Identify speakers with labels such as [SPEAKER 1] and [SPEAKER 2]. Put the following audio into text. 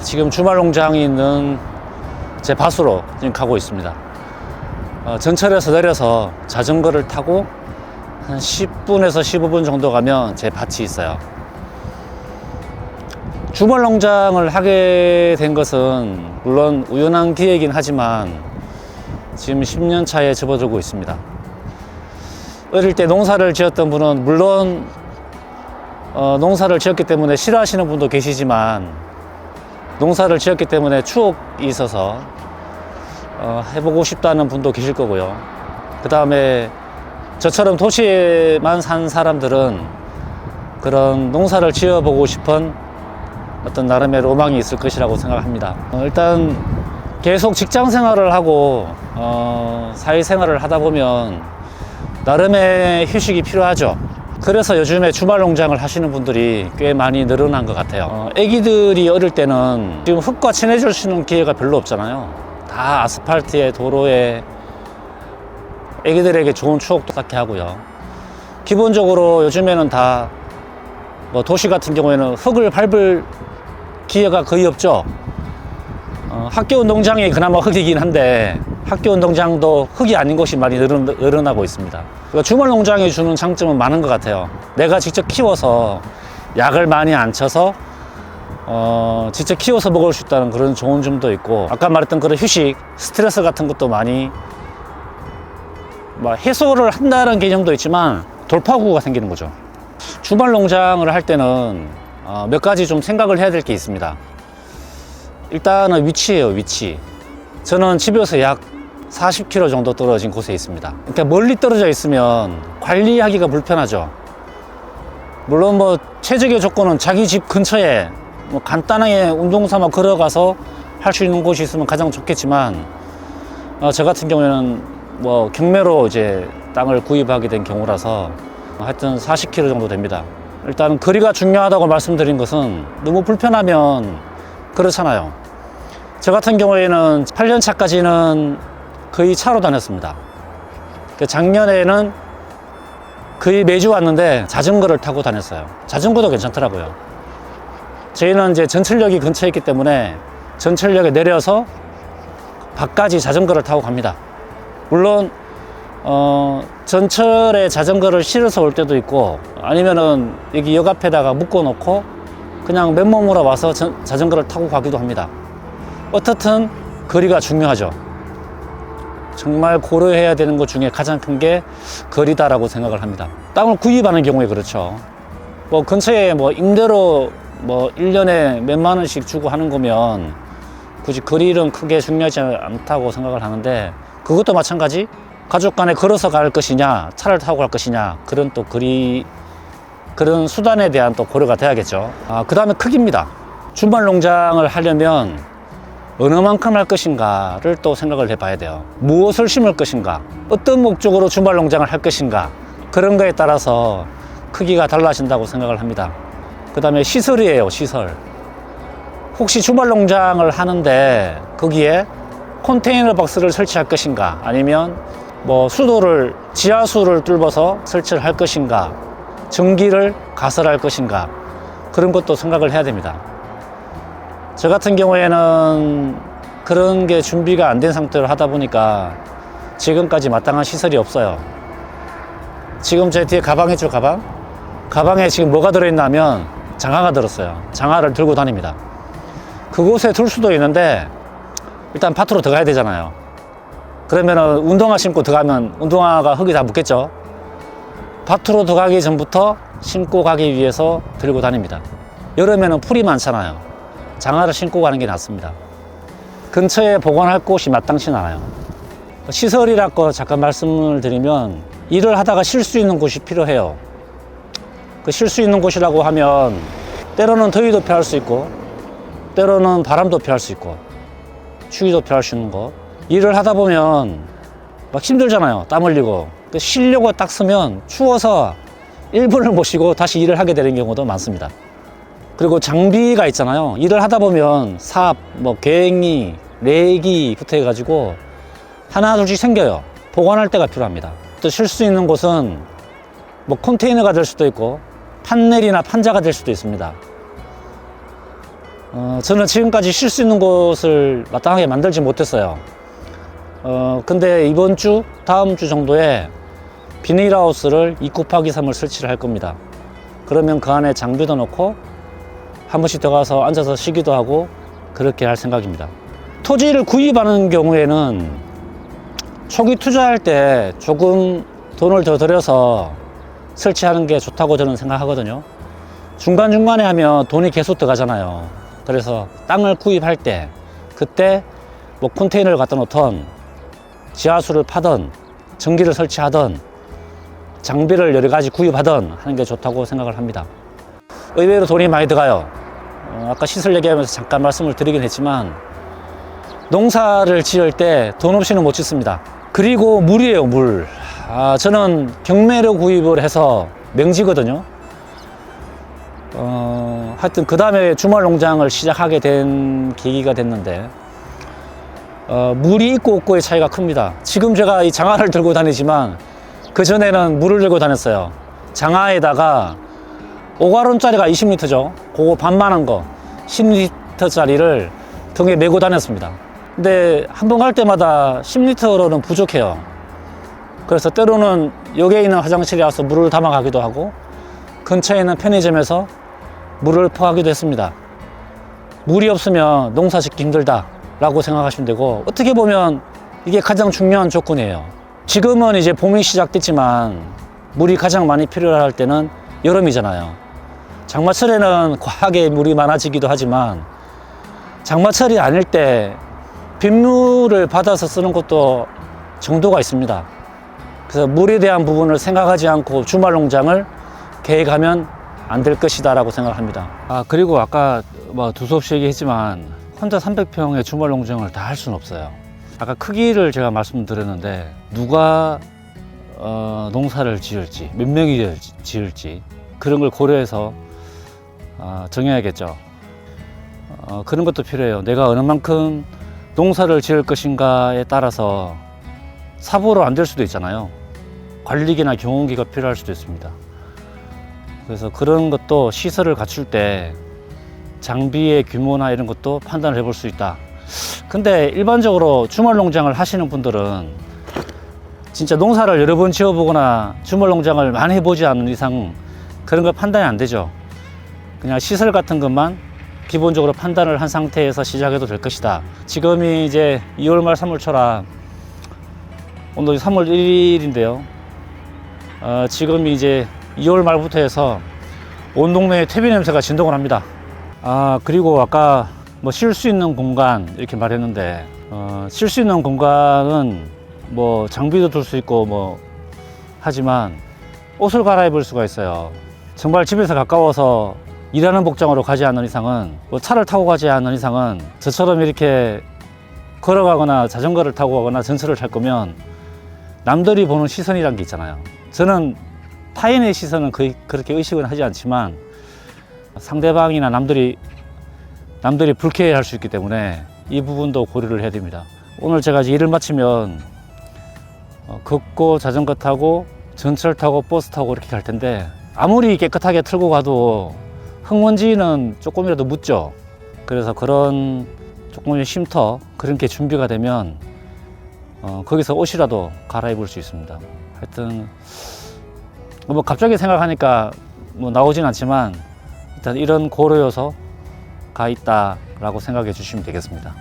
[SPEAKER 1] 지금 주말 농장이 있는 제 밭으로 지금 가고 있습니다. 전철에서 내려서 자전거를 타고 한 10분에서 15분 정도 가면 제 밭이 있어요. 주말 농장을 하게 된 것은 물론 우연한 기회이긴 하지만 지금 10년 차에 접어들고 있습니다. 어릴 때 농사를 지었던 분은 물론 농사를 지었기 때문에 싫어하시는 분도 계시지만 농사를 지었기 때문에 추억이 있어서 해보고 싶다는 분도 계실 거고요. 그 다음에 저처럼 도시에만 산 사람들은 그런 농사를 지어보고 싶은 어떤 나름의 로망이 있을 것이라고 생각합니다. 일단 계속 직장 생활을 하고 사회생활을 하다 보면 나름의 휴식이 필요하죠. 그래서 요즘에 주말 농장을 하시는 분들이 꽤 많이 늘어난 것 같아요. 애기들이 어릴 때는 지금 흙과 친해질 수 있는 기회가 별로 없잖아요. 다 아스팔트에 도로에 애기들에게 좋은 추억도 쌓게 하고요. 기본적으로 요즘에는 다 뭐 도시 같은 경우에는 흙을 밟을 기회가 거의 없죠. 학교 운동장이 그나마 흙이긴 한데 학교 운동장도 흙이 아닌 곳이 많이 늘어나고 있습니다. 그러니까 주말 농장이 주는 장점은 많은 것 같아요. 내가 직접 키워서 약을 많이 안 쳐서 직접 키워서 먹을 수 있다는 그런 좋은 점도 있고, 아까 말했던 그런 휴식, 스트레스 같은 것도 많이 해소를 한다는 개념도 있지만 돌파구가 생기는 거죠. 주말 농장을 할 때는 몇 가지 좀 생각을 해야 될 게 있습니다. 일단은 위치예요, 위치. 저는 집에서 약 40km 정도 떨어진 곳에 있습니다. 그러니까 멀리 떨어져 있으면 관리하기가 불편하죠. 물론 뭐 최적의 조건은 자기 집 근처에 뭐 간단하게 운동 삼아 걸어가서 할 수 있는 곳이 있으면 가장 좋겠지만, 저 같은 경우에는 뭐 경매로 이제 땅을 구입하게 된 경우라서 하여튼 40km 정도 됩니다. 일단 거리가 중요하다고 말씀드린 것은 너무 불편하면 그렇잖아요. 저 같은 경우에는 8년 차까지는 거의 차로 다녔습니다. 작년에는 거의 매주 왔는데 자전거를 타고 다녔어요. 자전거도 괜찮더라고요. 저희는 이제 전철역이 근처에 있기 때문에 전철역에 내려서 밖까지 자전거를 타고 갑니다. 물론 전철에 자전거를 실어서 올 때도 있고, 아니면은 여기 역 앞에다가 묶어 놓고 그냥 맨몸으로 와서 자전거를 타고 가기도 합니다. 어떻든 거리가 중요하죠. 정말 고려해야 되는 것 중에 가장 큰 게 거리다라고 생각을 합니다. 땅을 구입하는 경우에 그렇죠. 뭐 근처에 뭐 임대로 뭐 1년에 몇만 원씩 주고 하는 거면 굳이 거리는 크게 중요하지 않다고 생각을 하는데, 그것도 마찬가지. 가족 간에 걸어서 갈 것이냐 차를 타고 갈 것이냐, 그런 또 그런 수단에 대한 또 고려가 돼야겠죠. 그 다음에 크기입니다. 주말 농장을 하려면 어느 만큼 할 것인가를 또 생각을 해봐야 돼요. 무엇을 심을 것인가, 어떤 목적으로 주말 농장을 할 것인가, 그런 거에 따라서 크기가 달라진다고 생각을 합니다. 그 다음에 시설이에요, 시설. 혹시 주말 농장을 하는데 거기에 컨테이너 박스를 설치할 것인가, 아니면 뭐 수도를, 지하수를 뚫어서 설치를 할 것인가, 전기를 가설할 것인가, 그런 것도 생각을 해야 됩니다. 저 같은 경우에는 그런 게 준비가 안 된 상태로 하다 보니까 지금까지 마땅한 시설이 없어요. 지금 제 뒤에 가방 있죠, 가방? 가방에 지금 뭐가 들어있나 하면 장화가 들었어요. 장화를 들고 다닙니다. 그곳에 둘 수도 있는데 일단 밭으로 들어가야 되잖아요. 그러면은 운동화 신고 들어가면 운동화가 흙이 다 묻겠죠. 밭으로 들어가기 전부터 신고 가기 위해서 들고 다닙니다. 여름에는 풀이 많잖아요. 장화를 신고 가는 게 낫습니다. 근처에 보관할 곳이 마땅치 않아요. 시설이라고 잠깐 말씀을 드리면, 일을 하다가 쉴 수 있는 곳이 필요해요. 그 쉴 수 있는 곳이라고 하면 때로는 더위도 피할 수 있고, 때로는 바람도 피할 수 있고, 추위도 피할 수 있는 것. 일을 하다 보면 막 힘들잖아요. 땀 흘리고. 쉬려고 딱 서면 추워서 1분을 못 쉬고 다시 일을 하게 되는 경우도 많습니다. 그리고 장비가 있잖아요. 일을 하다 보면 삽, 뭐 괭이, 레기부터 해가지고 하나 둘씩 생겨요. 보관할 때가 필요합니다. 또 쉴 수 있는 곳은 뭐 컨테이너가 될 수도 있고 판넬이나 판자가 될 수도 있습니다. 저는 지금까지 쉴 수 있는 곳을 마땅하게 만들지 못했어요. 근데 이번 주, 다음 주 정도에 비닐하우스를 2곱하기3을 설치를 할 겁니다. 그러면 그 안에 장비도 넣고 한 번씩 들어가서 앉아서 쉬기도 하고 그렇게 할 생각입니다. 토지를 구입하는 경우에는 초기 투자할 때 조금 돈을 더 들여서 설치하는 게 좋다고 저는 생각하거든요. 중간중간에 하면 돈이 계속 들어가잖아요. 그래서 땅을 구입할 때 그때 뭐 컨테이너를 갖다 놓던 지하수를 파던 전기를 설치하던 장비를 여러 가지 구입하던 하는 게 좋다고 생각을 합니다. 의외로 돈이 많이 들어가요. 아까 시설 얘기하면서 잠깐 말씀을 드리긴 했지만 농사를 지을 때 돈 없이는 못 짓습니다. 그리고 물이에요, 물. 저는 경매로 구입을 해서 맹지거든요. 하여튼 그 다음에 주말 농장을 시작하게 된 계기가 됐는데 물이 있고 없고의 차이가 큽니다. 지금 제가 이 장화를 들고 다니지만 그 전에는 물을 들고 다녔어요. 장화에다가 5가론짜리가 20리터죠. 그거 반만한 거 10리터짜리를 등에 메고 다녔습니다. 근데 한 번 갈 때마다 10리터로는 부족해요. 그래서 때로는 여기에 있는 화장실에 와서 물을 담아 가기도 하고 근처에 있는 편의점에서 물을 퍼가기도 했습니다. 물이 없으면 농사 짓기 힘들다 라고 생각하시면 되고, 어떻게 보면 이게 가장 중요한 조건이에요. 지금은 이제 봄이 시작됐지만 물이 가장 많이 필요할 때는 여름이잖아요. 장마철에는 과하게 물이 많아지기도 하지만 장마철이 아닐 때 빗물을 받아서 쓰는 것도 정도가 있습니다. 그래서 물에 대한 부분을 생각하지 않고 주말 농장을 계획하면 안 될 것이다 라고 생각합니다. 그리고 아까 뭐 두서없이 얘기했지만 혼자 300평의 주말 농장을 다 할 수는 없어요. 아까 크기를 제가 말씀드렸는데 누가 농사를 지을지, 몇 명이 지을지 그런 걸 고려해서 정해야겠죠. 그런 것도 필요해요. 내가 어느 만큼 농사를 지을 것인가에 따라서 사보로 안 될 수도 있잖아요. 관리기나 경운기가 필요할 수도 있습니다. 그래서 그런 것도 시설을 갖출 때 장비의 규모나 이런 것도 판단을 해볼 수 있다. 근데 일반적으로 주말 농장을 하시는 분들은 진짜 농사를 여러 번 지어보거나 주말 농장을 많이 해보지 않는 이상 그런 거 판단이 안 되죠. 그냥 시설 같은 것만 기본적으로 판단을 한 상태에서 시작해도 될 것이다. 지금이 이제 2월 말 3월 초라 오늘 3월 1일인데요. 지금이 이제 2월 말부터 해서 온 동네에 퇴비 냄새가 진동을 합니다. 그리고 아까 뭐 쉴 수 있는 공간 이렇게 말했는데 쉴 수 있는 공간은 뭐 장비도 둘 수 있고 뭐 하지만 옷을 갈아입을 수가 있어요. 정말 집에서 가까워서 일하는 복장으로 가지 않는 이상은, 뭐 차를 타고 가지 않는 이상은 저처럼 이렇게 걸어가거나 자전거를 타고 가거나 전철을 탈 거면 남들이 보는 시선이란 게 있잖아요. 저는 타인의 시선은 거의 그렇게 의식은 하지 않지만 상대방이나 남들이 불쾌해할 수 있기 때문에 이 부분도 고려를 해야 됩니다. 오늘 제가 이제 일을 마치면 걷고 자전거 타고 전철 타고 버스 타고 이렇게 갈 텐데 아무리 깨끗하게 틀고 가도 흙먼지는 조금이라도 묻죠. 그래서 그런 조금의 쉼터 그런 게 준비가 되면 거기서 옷이라도 갈아입을 수 있습니다. 하여튼 뭐 갑자기 생각하니까 뭐 나오진 않지만 일단 이런 고려 요소가 있다라고 생각해 주시면 되겠습니다.